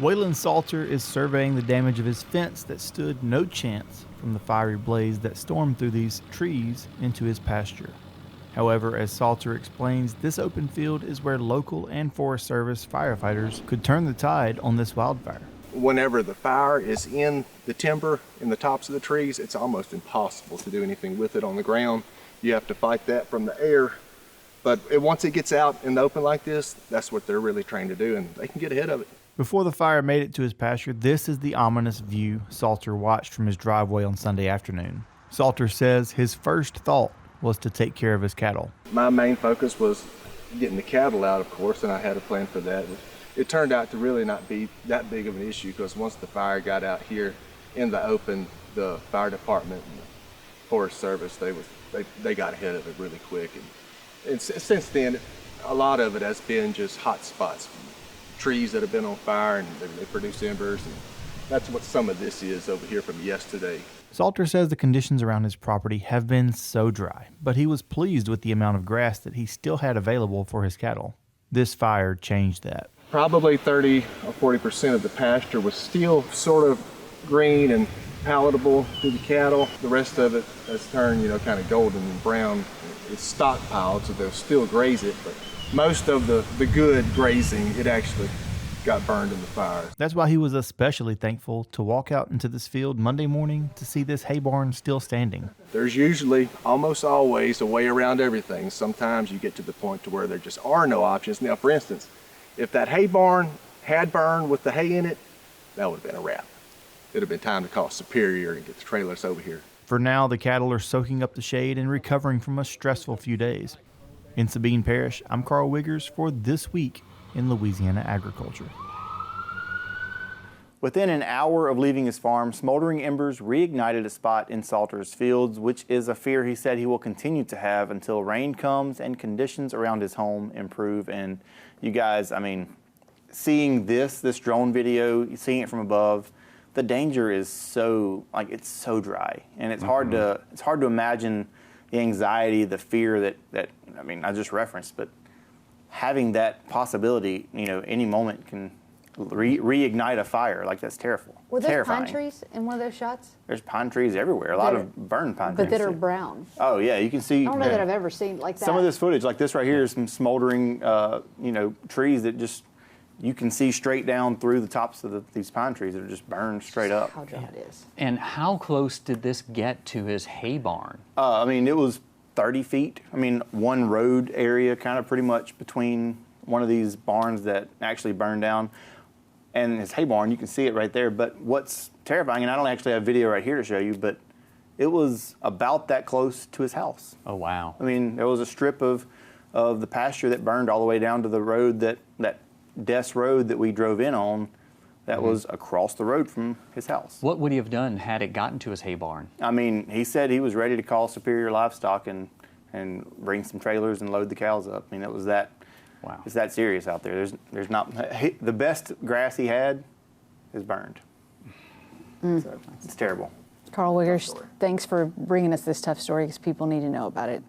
Waylon Salter is surveying the damage of his fence that stood no chance from the fiery blaze that stormed through these trees into his pasture. However, as Salter explains, this open field is where local and Forest Service firefighters could turn the tide on this wildfire. Whenever the fire is in the timber, in the tops of the trees, it's almost impossible to do anything with it on the ground. You have to fight that from the air. But once it gets out in the open like this, that's what they're really trying to do, and they can get ahead of it. Before the fire made it to his pasture, this is the ominous view Salter watched from his driveway on Sunday afternoon. Salter says his first thought was to take care of his cattle. My main focus was getting the cattle out, of course, and I had a plan for that. It turned out to really not be that big of an issue because once the fire got out here in the open, the fire department and the Forest Service, they got ahead of it really quick. And since then, a lot of it has been just hot spots, trees that have been on fire and they produce embers, and that's what some of this is over here from yesterday. Salter says the conditions around his property have been so dry, but he was pleased with the amount of grass that he still had available for his cattle. This fire changed that. Probably 30 or 40% of the pasture was still sort of green and palatable to the cattle. The rest of it has turned, kind of golden and brown. It's stockpiled, so they'll still graze it, but most of the good grazing, it actually got burned in the fire. That's why he was especially thankful to walk out into this field Monday morning to see this hay barn still standing. There's usually, almost always, a way around everything. Sometimes you get to the point to where there just are no options. Now, for instance, if that hay barn had burned with the hay in it, that would have been a wrap. It would have been time to call Superior and get the trailers over here. For now, the cattle are soaking up the shade and recovering from a stressful few days. In Sabine Parish, I'm Karl Wiggers for This Week in Louisiana Agriculture. Within an hour of leaving his farm, smoldering embers reignited a spot in Salter's fields, which is a fear he said he will continue to have until rain comes and conditions around his home improve. And you guys, seeing this drone video, seeing it from above, the danger is so, it's so dry. And it's hard to imagine the anxiety, the fear that I just referenced, but having that possibility, any moment can reignite a fire. That's terrible. Were there terrifying. pine trees in one of those shots? There's pine trees everywhere. A lot of burned pine trees. But that are brown. Oh yeah, you can see. I don't know that I've ever seen like that. Some of this footage, like this right here, is some smoldering, trees that just you can see straight down through the tops of these pine trees that are just burned straight up. How dry it is. And how close did this get to his hay barn? It was 30 feet. One road area, kind of pretty much between one of these barns that actually burned down and his hay barn. You can see it right there. But what's terrifying, and I don't actually have video right here to show you, but it was about that close to his house. Oh, wow. There was a strip of the pasture that burned all the way down to the road, that Des Road that we drove in on, that was across the road from his house. What would he have done had it gotten to his hay barn? He said he was ready to call Superior Livestock and bring some trailers and load the cows up. It was that. Wow. It's that serious out there. There's not the best grass he had is burned. So it's terrible. Karl Wiggers, thanks for bringing us this tough story because people need to know about it.